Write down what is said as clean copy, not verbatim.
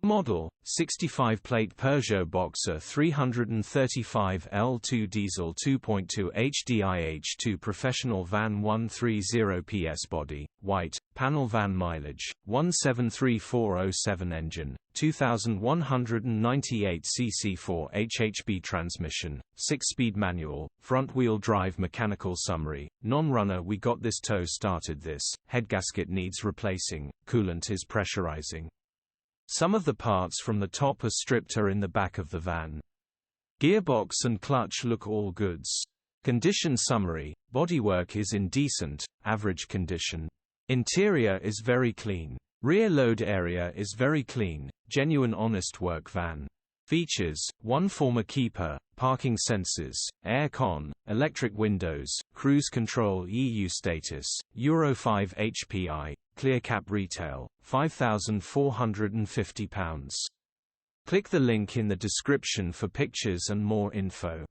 Model: 65-plate Peugeot Boxer 335 L2 diesel 2.2 HDi H2 professional van 130 PS body, white, panel van mileage, 173407 engine, 2198 cc 4 HHB transmission, 6-speed manual, front-wheel drive mechanical summary, non-runner we got this tow started this, headgasket needs replacing, coolant is pressurizing. Some of the parts from the top are stripped are in the back of the van. Gearbox and clutch look all goods. Condition summary: bodywork is in decent, average condition. Interior is very clean. Rear load area is very clean, genuine honest work van. Features: 1 former keeper, parking sensors, air con, electric windows, cruise control EU status, Euro 5 HPI, clear cap retail, £5,450. Click the link in the description for pictures and more info.